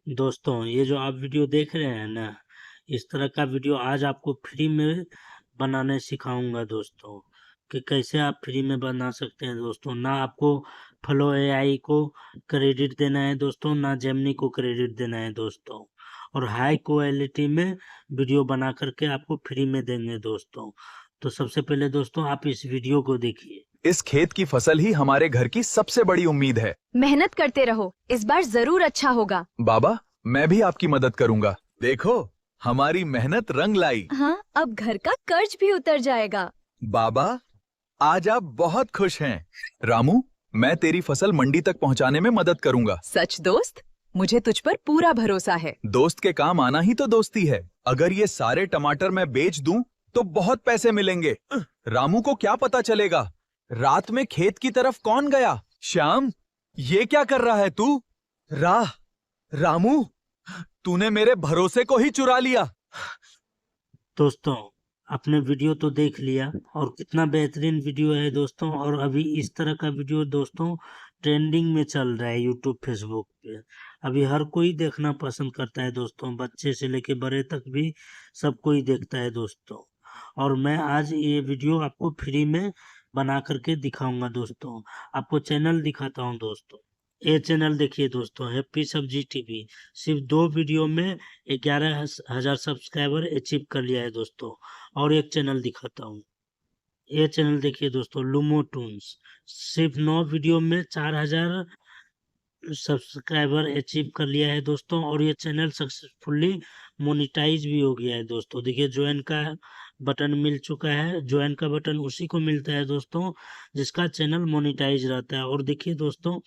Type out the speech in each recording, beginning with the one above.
दोस्तों ये जो आप वीडियो देख रहे हैं ना, इस तरह का वीडियो आज आपको फ्री में बनाने सिखाऊंगा दोस्तों, कि कैसे आप फ्री में बना सकते हैं दोस्तों। ना आपको फ्लो एआई को क्रेडिट देना है दोस्तों, ना जेमिनी को क्रेडिट देना है दोस्तों, और हाई क्वालिटी में वीडियो बना करके आपको फ्री में देंगे दोस्तों। तो सबसे पहले दोस्तों आप इस वीडियो को देखिए। इस खेत की फसल ही हमारे घर की सबसे बड़ी उम्मीद है। मेहनत करते रहो, इस बार जरूर अच्छा होगा। बाबा, मैं भी आपकी मदद करूंगा। देखो, हमारी मेहनत रंग लाई। हाँ, अब घर का कर्ज भी उतर जाएगा। बाबा, आज आप बहुत खुश हैं। रामू, मैं तेरी फसल मंडी तक पहुंचाने में मदद करूंगा। सच दोस्त, मुझे तुझ पर पूरा भरोसा है। दोस्त के काम आना ही तो दोस्ती है। अगर ये सारे टमाटर मैं बेच दूं, तो बहुत पैसे मिलेंगे। रामू को क्या पता चलेगा? रात में खेत की तरफ कौन गया? श्याम, ये क्या कर रहा है तू? रामू, तूने मेरे भरोसे को ही चुरा लिया। दोस्तों आपने वीडियो तो देख लिया, और कितना बेहतरीन वीडियो है दोस्तों। और अभी इस तरह का वीडियो दोस्तों ट्रेंडिंग में चल रहा है यूट्यूब फेसबुक पे। अभी हर कोई देखना पसंद करता है दोस्तों, बच्चे से लेके बड़े तक भी सब कोई देखता है दोस्तों। और मैं आज ये वीडियो आपको फ्री में बना करके दिखाऊंगा दोस्तों। आपको चैनल दिखाता हूँ दोस्तों। ये चैनल देखिए दोस्तों, हैप्पी सब्जी टीवी। सिर्फ 2 वीडियो में 11,000 सब्सक्राइबर अचीव कर लिया है दोस्तों। और एक चैनल दिखाता हूँ, ये चैनल देखिए दोस्तों, लूमो टून्स। सिर्फ 9 वीडियो में 4,000 सब्सक्राइबर अचीव कर लिया है दोस्तों। और ये चैनल सक्सेसफुली मोनिटाइज भी हो गया है दोस्तों। देखिए ज्वाइन का बटन मिल चुका है। ज्वाइन का बटन उसी को मिलता है दोस्तों जिसका चैनल मोनिटाइज रहता है। और देखिए दोस्तों,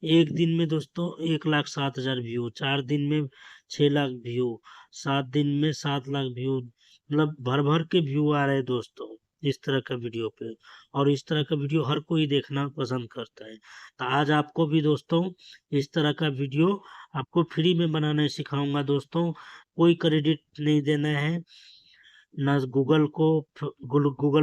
एक दिन में दोस्तों 1,07,000 व्यू, 4 दिन में 6 लाख व्यू, 7 दिन में 7 लाख व्यू, मतलब भर भर के व्यू आ रहे हैं दोस्तों इस तरह का वीडियो पे। और इस तरह का वीडियो हर कोई देखना पसंद करता है। तो आज आपको भी दोस्तों इस तरह का वीडियो आपको फ्री में बनाने सिखाऊंगा दोस्तों। कोई क्रेडिट नहीं देना है, ना गूगल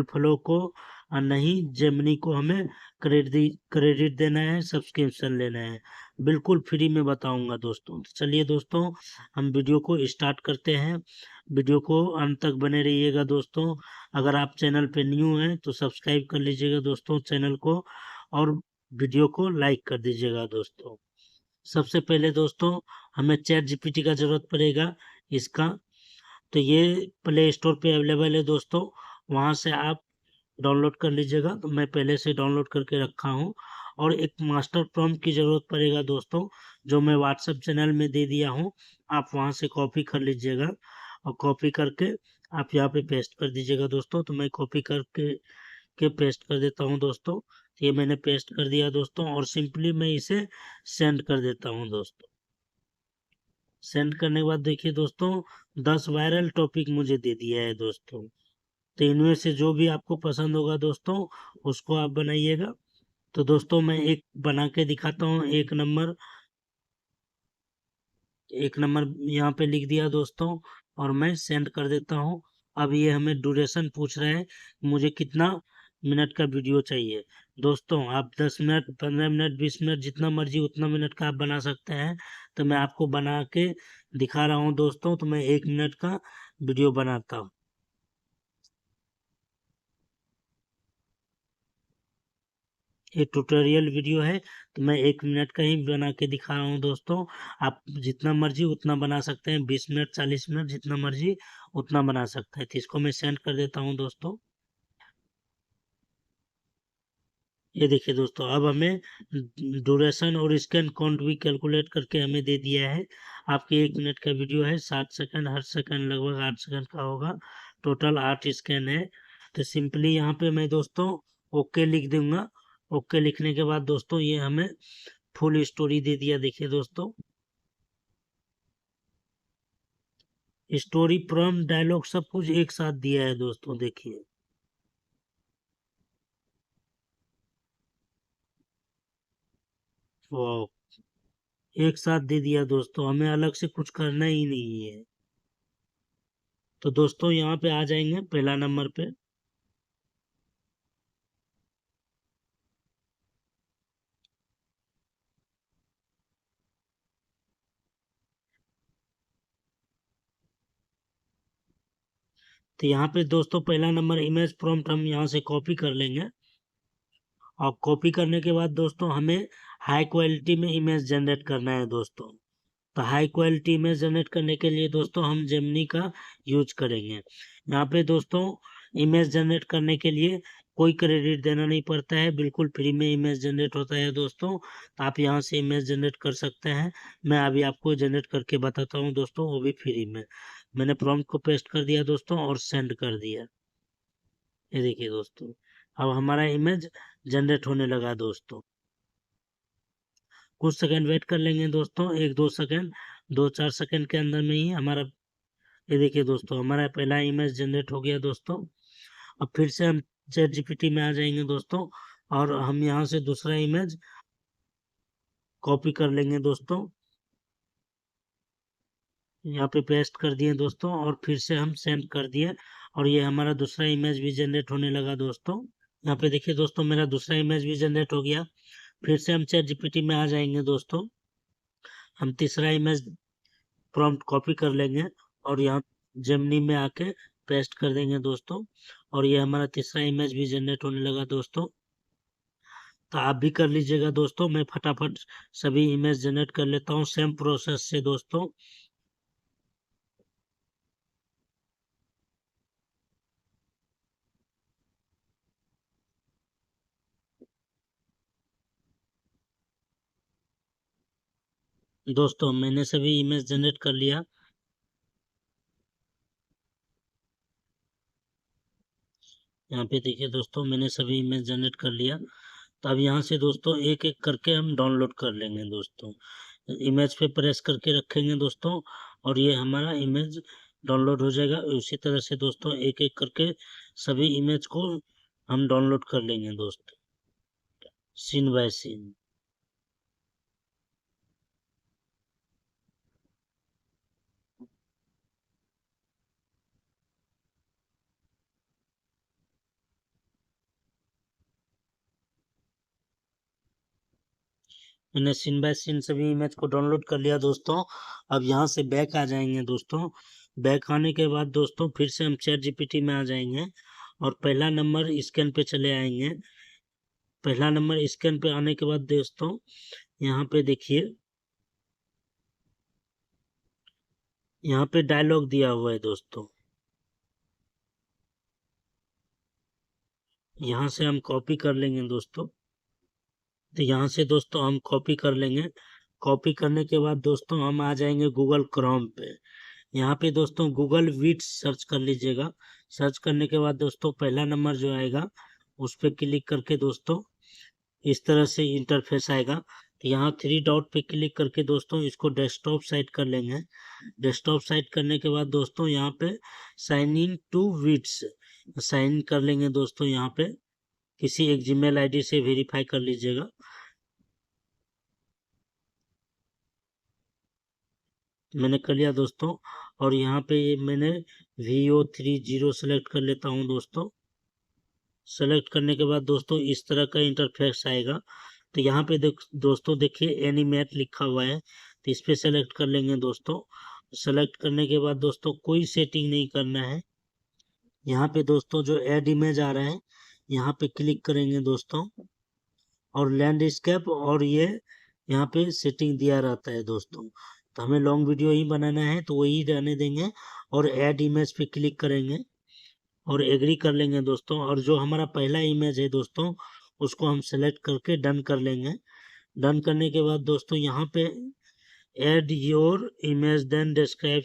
फ्लो को, और नहीं जेमिनी को हमें क्रेडिट देना है, सब्सक्रिप्शन लेना है। बिल्कुल फ्री में बताऊंगा दोस्तों। तो चलिए दोस्तों हम वीडियो को स्टार्ट करते हैं। वीडियो को अंत तक बने रहिएगा दोस्तों। अगर आप चैनल पे न्यू हैं तो सब्सक्राइब कर लीजिएगा दोस्तों चैनल को, और वीडियो को लाइक कर दीजिएगा दोस्तों। सबसे पहले दोस्तों हमें चैट जीपीटी का जरूरत पड़ेगा इसका। तो ये प्ले स्टोर पे अवेलेबल है दोस्तों, वहां से आप डाउनलोड कर लीजिएगा। तो मैं पहले से डाउनलोड करके रखा हूँ। और एक मास्टर प्रॉम्प्ट की जरूरत पड़ेगा दोस्तों, जो मैं व्हाट्सएप चैनल में दे दिया हूँ। आप वहां से कॉपी कर लीजिएगा, और कॉपी करके आप यहाँ पे पेस्ट कर दीजिएगा दोस्तों। तो मैं कॉपी करके पेस्ट कर देता हूँ दोस्तों। तो ये मैंने पेस्ट कर दिया दोस्तों, और सिंपली मैं इसे सेंड कर देता हूँ दोस्तों। सेंड करने के बाद देखिए दोस्तों 10 वायरल टॉपिक मुझे दे दिया है दोस्तों। तो इनमें से जो भी आपको पसंद होगा दोस्तों उसको आप बनाइएगा। तो दोस्तों मैं एक बना के दिखाता हूँ। एक नंबर यहाँ पे लिख दिया दोस्तों, और मैं सेंड कर देता हूँ। अब ये हमें ड्यूरेशन पूछ रहे हैं, मुझे कितना मिनट का वीडियो चाहिए। दोस्तों आप 10 मिनट, 15 मिनट, 20 मिनट, जितना मर्जी उतना मिनट का आप बना सकते हैं। तो मैं आपको बना के दिखा रहा हूँ दोस्तों। तो मैं 1 मिनट का वीडियो बनाता हूँ। ये ट्यूटोरियल वीडियो है, तो मैं 1 मिनट का ही बना के दिखा रहा हूँ दोस्तों। आप जितना मर्जी उतना बना सकते हैं, 20 मिनट, 40 मिनट, जितना मर्जी उतना बना सकते हैं। तो इसको मैं सेंड कर देता हूँ दोस्तों। ये देखिए दोस्तों, अब हमें ड्यूरेशन और स्कैन काउंट भी कैलकुलेट करके हमें दे दिया है। आपके 1 मिनट का वीडियो है, 7 सेकंड, हर सेकंड लगभग 8 सेकंड का होगा। टोटल 8 स्कैन है। तो सिंपली यहाँ पे मैं दोस्तों ओके लिख दूंगा। ओके लिखने के बाद दोस्तों ये हमें फुल स्टोरी दे दिया। देखिए दोस्तों, स्टोरी, प्रॉम्प्ट, डायलॉग सब कुछ एक साथ दिया है दोस्तों। देखिए वाह, एक साथ दे दिया दोस्तों, हमें अलग से कुछ करना ही नहीं है। तो दोस्तों यहाँ पे आ जाएंगे पहला नंबर पे। तो यहाँ पे दोस्तों पहला नंबर इमेज प्रॉम्प्ट हम यहाँ से कॉपी कर लेंगे, और कॉपी करने के बाद दोस्तों हमें हाई क्वालिटी में इमेज जनरेट करना है दोस्तों। तो हाई क्वालिटी इमेज जनरेट करने के लिए दोस्तों हम जेमिनी का यूज करेंगे। यहाँ पे दोस्तों इमेज जनरेट करने के लिए कोई क्रेडिट देना नहीं पड़ता है, बिल्कुल फ्री में इमेज जनरेट होता है दोस्तों। तो आप यहाँ से इमेज जनरेट कर सकते हैं। मैं अभी आपको जनरेट करके बताता हूँ दोस्तों, वो भी फ्री में। मैंने प्रॉम्प्ट को पेस्ट कर दिया दोस्तों और सेंड कर दिया। ये देखिए दोस्तों, अब हमारा इमेज जनरेट होने लगा दोस्तों। कुछ सेकंड वेट कर लेंगे दोस्तों, 1-2 सेकंड, 2-4 सेकंड के अंदर में ही हमारा, ये देखिए दोस्तों, हमारा पहला इमेज जनरेट हो गया दोस्तों। अब फिर से हम चैट जीपीटी में आ जाएंगे दोस्तों, और हम यहाँ से दूसरा इमेज कॉपी कर लेंगे दोस्तों। यहाँ पे पेस्ट कर दिए दोस्तों, और फिर से हम सेंड कर दिए, और ये हमारा दूसरा इमेज भी जनरेट होने लगा दोस्तों। यहाँ पे देखिए दोस्तों, मेरा दूसरा इमेज भी जनरेट हो गया। फिर से हम चैट जीपीटी में आ जाएंगे दोस्तों, हम तीसरा इमेज प्रॉम्प्ट कॉपी कर लेंगे और यहाँ जेमिनी में आके पेस्ट कर देंगे दोस्तों, और ये हमारा तीसरा इमेज भी जनरेट होने लगा दोस्तों। तो आप भी कर लीजिएगा दोस्तों, मैं फटाफट सभी इमेज जनरेट कर लेता हूँ सेम प्रोसेस से दोस्तों। दोस्तों मैंने सभी इमेज जनरेट कर लिया। यहाँ पे देखिए दोस्तों, मैंने सभी इमेज जनरेट कर लिया। तो अब यहाँ से दोस्तों एक एक करके हम डाउनलोड कर लेंगे दोस्तों। इमेज पे प्रेस करके रखेंगे दोस्तों, और ये हमारा इमेज डाउनलोड हो जाएगा। उसी तरह से दोस्तों एक एक करके सभी इमेज को हम डाउनलोड कर लेंगे दोस्तों, सीन बाय सीन। मैंने सीन बाय सीन सभी इमेज को डाउनलोड कर लिया दोस्तों। अब यहाँ से बैक आ जाएंगे दोस्तों। बैक आने के बाद दोस्तों फिर से हम चैट जीपीटी में आ जाएंगे, और पहला नंबर स्कैन पे चले आएंगे। पहला नंबर स्कैन पे आने के बाद दोस्तों यहाँ पे देखिए, यहाँ पे डायलॉग दिया हुआ है दोस्तों। यहाँ से हम कॉपी कर लेंगे दोस्तों। तो यहाँ से दोस्तों हम कॉपी कर लेंगे। कॉपी करने के बाद दोस्तों हम आ जाएंगे गूगल क्रोम पे। यहाँ पे दोस्तों गूगल विड्स सर्च कर लीजिएगा। सर्च करने के बाद दोस्तों पहला नंबर जो आएगा उस पर क्लिक करके दोस्तों इस तरह से इंटरफेस आएगा। तो यहाँ 3 डॉट पे क्लिक करके दोस्तों इसको डेस्कटॉप साइट कर लेंगे। डेस्कटॉप साइट करने के बाद दोस्तों यहाँ पे साइन इन टू विड्स साइन कर लेंगे दोस्तों। यहाँ पे किसी एक जीमेल आईडी से वेरीफाई कर लीजिएगा। मैंने कर लिया दोस्तों, और यहाँ पे मैंने VO30 सेलेक्ट कर लेता हूँ दोस्तों। सेलेक्ट करने के बाद दोस्तों इस तरह का इंटरफेस आएगा। तो यहाँ पे दोस्तों देखिए एनिमेट लिखा हुआ है, तो इस पे सेलेक्ट कर लेंगे दोस्तों। सेलेक्ट करने के बाद दोस्तों कोई सेटिंग नहीं करना है। यहाँ पे दोस्तों जो ऐड इमेज आ रहा है यहाँ पे क्लिक करेंगे दोस्तों, और लैंडस्केप, और ये यहाँ पे सेटिंग दिया रहता है दोस्तों। तो हमें लॉन्ग वीडियो ही बनाना है तो वही रहने देंगे, और ऐड इमेज पे क्लिक करेंगे और एग्री कर लेंगे दोस्तों। और जो हमारा पहला इमेज है दोस्तों उसको हम सेलेक्ट करके डन कर लेंगे। डन करने के बाद दोस्तों यहाँ पे add your image then describe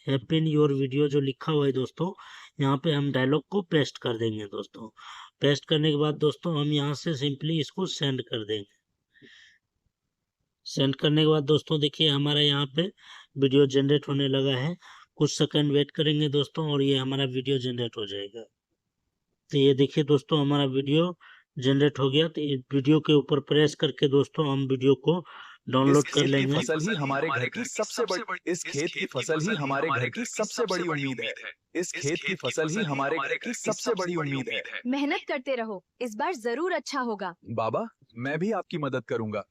happen your video जो लिखा हुआ है दोस्तों, यहाँ पे हम डायलॉग को पेस्ट कर देंगे दोस्तों। पेस्ट करने के बाद दोस्तों हम यहाँ से सिंपली इसको सेंड कर देंगे। सेंड करने के बाद दोस्तों देखिए हमारा यहाँ पे वीडियो जनरेट होने लगा है। कुछ सेकंड वेट करेंगे दोस्तों और ये हमारा वीडियो जनरेट हो जाएगा। तो ये देखिए दोस्तों हमारा वीडियो जनरेट हो गया। तो इस वीडियो के ऊपर प्रेस करके दोस्तों हम वीडियो को डाउनलोड कर लेंगे। फसल ही हमारे घर की सबसे बड़ी इस खेत की फसल ही हमारे घर की सबसे बड़ी उम्मीद है। इस खेत की फसल ही हमारे घर की सबसे बड़ी उम्मीद है। मेहनत करते रहो, इस बार जरूर अच्छा होगा। बाबा, मैं भी आपकी मदद करूंगा।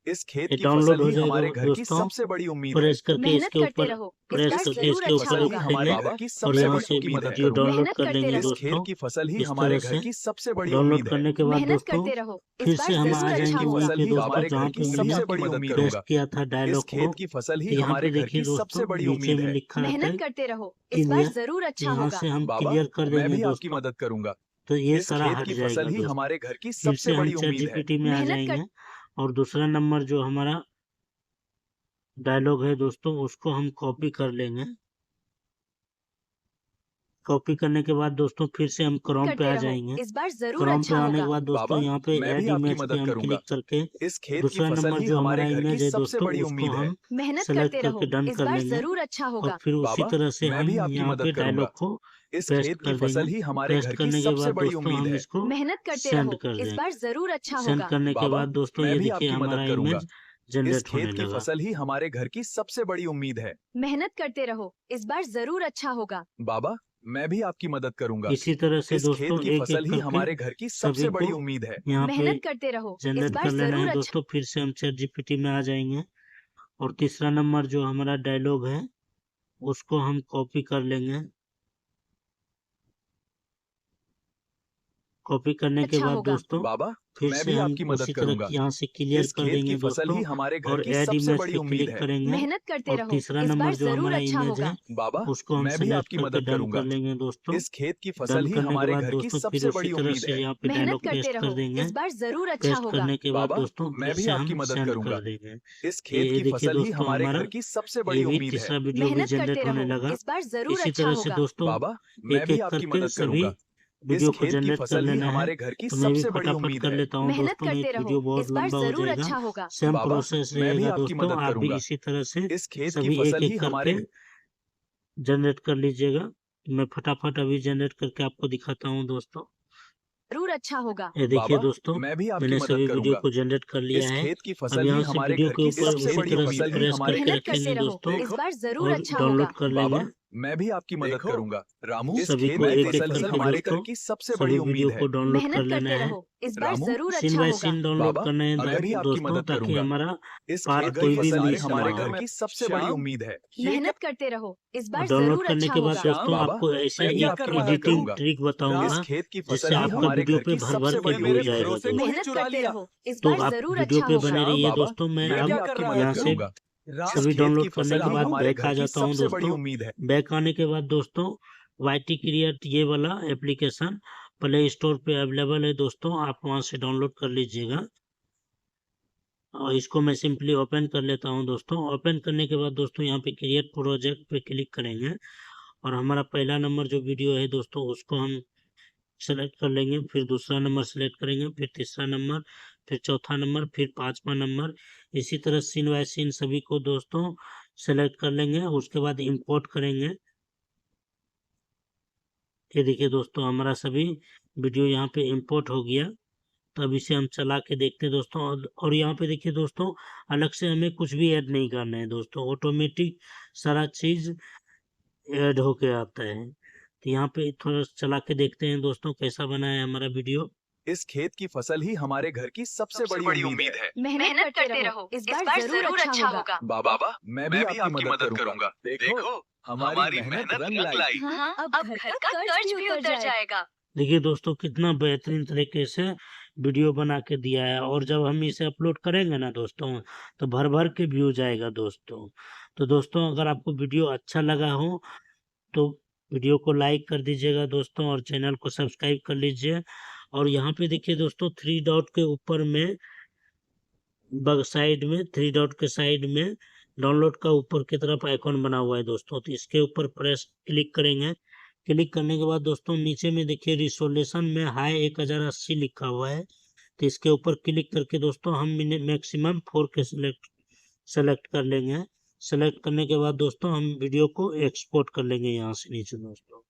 इस खेत ये की डाउनलोड फसल हो ही जाएगा हमारे घर की दोस्तों। सबसे बड़ी उम्मीद है। प्रेस करके मेहनत इसके करते ऊपर रहो, इस प्रेस बार करके जरूर इसके अच्छा ऊपर फसल ही होगा। हमारे रखेंगे घर की और सबसे यहाँ बड़ी से उम्मीद है। वीडियो डाउनलोड मेहनत कर करते लेंगे रहो। इस खेत दोस्तों। की फसल ही इस हमारे तरह घर से की सबसे बड़ी डाउनलोड उम्मीद है। करने के बाद मेहनत दोस्तों करते रहो, फिर इस से बार हम इस आ जरूर खेत अच्छा जाएंगे की वहीं होगा। फसल पे ही दोस्तों हमारे घर जहाँ की पे मैंने सबसे बड़ी उम्मीद पेस्ट होगा। किया था डायलॉग इस को। खेत की फसल ही तो यहाँ हमारे पे घर देखिए की सबसे दोस्तों बड़ी नीचे उम्मीद में है। लिखा आता मेहनत है करते रहो, इस बार क्लियर। जरूर तो अच्छा यहाँ होगा। से हम बाबा, क्लियर कर मैं देंगे भी आपकी दोस्तों। मदद करूंगा। तो ये इस सारा खेत हट की जाएगा फसल ही दोस्तों। हमारे घर की फिर सबसे से हम बड़ी चैट उम्मीद है। जीपीटी में आ मेहनत जाएंगे और दूसरा नंबर जो हमारा डायलॉग है दोस्तों उसको हम कॉपी कर लेंगे। कॉपी करने के बाद दोस्तों फिर से हम क्रोम पे करते आ रहो, जाएंगे। इस बार जरूर क्रोम पे अच्छा आने के होगा। बाद दोस्तों बाबा, यहाँ पे मैं भी ऐड आपकी इमेज पे मदद हम करूंगा। क्लिक करके इस खेत की दूसरा फसल नंबर ही जो हमारे हमारा घर की इमेज है सबसे दोस्तों बड़ी उसको उम्मीद है। हम मेहनत सेलेक्ट करते करके रहो, डन इस कर बार लेंगे जरूर अच्छा और होगा। फिर उसी बाबा, तरह से मैं हम भी आपकी यहाँ मदद पे करूंगा। डायलॉग को इस पेस्ट खेत की कर फसल देंगे। ही हमारे पेस्ट घर की करने के सबसे बाद बड़ी दोस्तों उम्मीद हम है। इसको मेहनत करते सेंड रहो, कर इस देंगे। बार जरूर अच्छा सेंड होगा। करने के बाबा, बाद दोस्तों मैं ये भी देखिए आपकी मदद हमारा करूंगा। इमेज इस जनरेट खेत होने की लगा। फसल ही हमारे घर की सबसे बड़ी उम्मीद है। मेहनत करते रहो, इस बार जरूर अच्छा होगा। बाबा, मैं भी आपकी मदद करूंगा। इसी तरह से इस खेत दोस्तों की एक फसल एक ही करके हमारे घर की सभी सबसे को बड़ी उम्मीद है। यहाँ पे मेहनत करते रहो, इस जनरेट बार कर लेना जरूर है अच्छा। दोस्तों। फिर से हम चैट जीपीटी में आ जाएंगे और तीसरा नंबर जो हमारा डायलॉग है उसको हम कॉपी कर लेंगे। कॉपी करने के अच्छा बाद होगा। दोस्तों बाबा, फिर मैं से भी हम आपकी मदद उसी तरह करूंगा। यहाँ से क्लियर इस कर खेत की देंगे फसल दोस्तों ही हमारे घर और की ऐड सबसे इमेज बड़ी पे उम्मीद क्लिक है। करेंगे मेहनत करते और रहो, तीसरा इस नंबर बार जो जरूर हमारा अच्छा इमेज होगा। है बाबा, उसको हम मैं भी सेलेक्ट आपकी करके मदद डन कर करूंगा। लेंगे दोस्तों। इस खेत की फसल डन ही करने के हमारे बाद घर की दोस्तों फिर सबसे उसी बड़ी तरह उम्मीद से है। यहाँ पे मेहनत डायलॉग करते पेस्ट कर रहो, देंगे। इस बार जरूर अच्छा पेस्ट होगा। करने के बाद बाबा, दोस्तों फिर मैं भी से आपकी हम मदद सेंड करूंगा। कर देंगे। इस ये खेत की देखिए फसल ही दोस्तों हमारे हमारा घर की सबसे ये बड़ी भी उम्मीद है। तीसरा वीडियो भी मेहनत करते जनरेट होने रहो, लगा। इस बार जरूर इसी अच्छा तरह से होगा। दोस्तों बाबा, मैं एक भी एक आपकी करके मदद सभी करूंगा। इस वीडियो को खेत की जनरेट कर फसल ही लेना है। हमारे घर की तो मैं भी सबसे बड़ी फटाफट उम्मीद कर है। लेता हूँ मेहनत दोस्तों, नहीं करते तो रहो, वीडियो बहुत इस बार लंबा हो जरूर जाएगा। अच्छा होगा। सेम बाबा, प्रोसेस मैं भी रहेगा आपकी दोस्तों, मदद आप भी करूंगा। इसी तरह से इस खेत की सभी एक फसल ही एक हमारे करके जनरेट कर लीजिएगा। मैं फटाफट अभी जनरेट करके आपको दिखाता हूँ दोस्तों। जरूर अच्छा होगा। ये देखिए बाबा, दोस्तों मैं भी आपकी मैंने मदद सभी वीडियो करूंगा। को जनरेट कर लिया इस है। खेत की अब फसल ही यहाँ से हमारे वीडियो घर के की ऊपर सबसे उसी बड़ी तरह से उम्मीद है। प्रेस करके मेहनत रखेंगे करते रहो, दोस्तों इस बार जरूर और अच्छा डाउनलोड होगा। कर लेंगे। बाबा, मैं भी आपकी मदद करूंगा। रामू, इस सभी खेत को की एक एक फसल ही करके हमारे घर दोस्तों की सबसे सभी बड़ी वीडियो उम्मीद को है। डाउनलोड कर मेहनत लेना करते है। रहो, इस बार रामू, जरूर सीन अच्छा बाय होगा। सीन डाउनलोड बाबा, करना है मैं भी आपकी दोस्तों मदद ताकि करूंगा। हमारा इस पार्ट खेत की कोई भी फसल ही मिस ना हमारे हो। घर की सबसे बड़ी उम्मीद है। मेहनत करते रहो, इस और बार डाउनलोड जरूर करने अच्छा के बाद होगा। दोस्तों बाबा, आपको ऐसे मैं भी एक आपकी मदद एडिटिंग करूंगा। ट्रिक इस बताऊंगा खेत की फसल जिससे ही आपका हमारे वीडियो घर पे की भर भर सबसे के बड़ी व्यू उम्मीद है। जाएगा दोस्तों। मेहनत करते रहो, इस तो बार आप जरूर वीडियो अच्छा पे होगा। बने रहिए बाबा, दोस्तों। मैं मैं भी अब आपकी मदद यहाँ से करूंगा। इस सभी खेत डाउनलोड की करने फसल के ही बाद हमारे बैक घर आ की जाता हूँ सबसे बड़ी दोस्तों। उम्मीद है। बैक आने के बाद दोस्तों वाईटी क्रिएट ये वाला एप्लीकेशन प्ले स्टोर पे अवेलेबल है दोस्तों, आप वहां से डाउनलोड कर लीजिएगा। और इसको मैं सिंपली ओपन कर लेता हूं दोस्तों। ओपन करने के बाद दोस्तों यहाँ पे क्रिएट प्रोजेक्ट पे क्लिक करेंगे और हमारा पहला नंबर जो वीडियो है दोस्तों उसको हम सेलेक्ट कर लेंगे। फिर दूसरा नंबर सेलेक्ट करेंगे, फिर तीसरा नंबर, फिर चौथा नंबर, फिर पांचवा नंबर। इसी तरह सीन बाय सीन सभी को दोस्तों सेलेक्ट कर लेंगे। उसके बाद इंपोर्ट करेंगे। ये देखिए दोस्तों हमारा सभी वीडियो यहाँ पे इंपोर्ट हो गया। तो अब इसे हम चला के देखते हैं दोस्तों। और यहाँ पे देखिए दोस्तों अलग से हमें कुछ भी ऐड नहीं करना है दोस्तों, ऑटोमेटिक सारा चीज ऐड होके आता है। तो यहाँ पे थोड़ा चला के देखते हैं दोस्तों कैसा बना है हमारा वीडियो। इस खेत की फसल ही हमारे घर की सबसे बड़ी उम्मीद है। मेहनत करते रहो, इस बार जरूर अच्छा होगा। बाबा, मैं भी आपकी मदद करूंगा। देखो, हमारी मेहनत रंग लाई। हाँ, अब घर का कर्ज भी उतर जाएगा। देखिए दोस्तों कितना बेहतरीन तरीके से वीडियो बना के दिया है। और जब हम इसे अपलोड करेंगे ना दोस्तों तो भर भर के व्यू जाएगा दोस्तों। तो दोस्तों अगर आपको वीडियो अच्छा लगा हो तो वीडियो को लाइक कर दीजिएगा दोस्तों और चैनल को सब्सक्राइब कर लीजिए। और यहाँ पे देखिए दोस्तों थ्री डॉट के ऊपर में साइड में थ्री डॉट के साइड में डाउनलोड का ऊपर की तरफ आइकॉन बना हुआ है दोस्तों। तो इसके ऊपर प्रेस क्लिक करेंगे। क्लिक करने के बाद दोस्तों नीचे में देखिए रिसोल्यूशन में हाई 1080 लिखा हुआ है। तो इसके ऊपर क्लिक करके दोस्तों हम मैक्सिमम 4K सेलेक्ट कर लेंगे। सेलेक्ट करने के बाद दोस्तों हम वीडियो को एक्सपोर्ट कर लेंगे यहाँ से नीचे दोस्तों।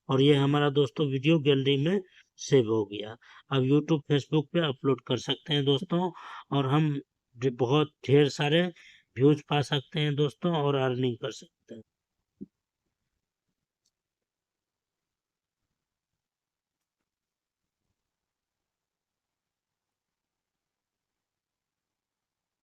और ये हमारा दोस्तों वीडियो गैलरी में सेव हो गया। अब यूट्यूब फेसबुक पे अपलोड कर सकते हैं दोस्तों और हम बहुत ढेर सारे व्यूज पा सकते हैं दोस्तों और अर्निंग कर सकते हैं।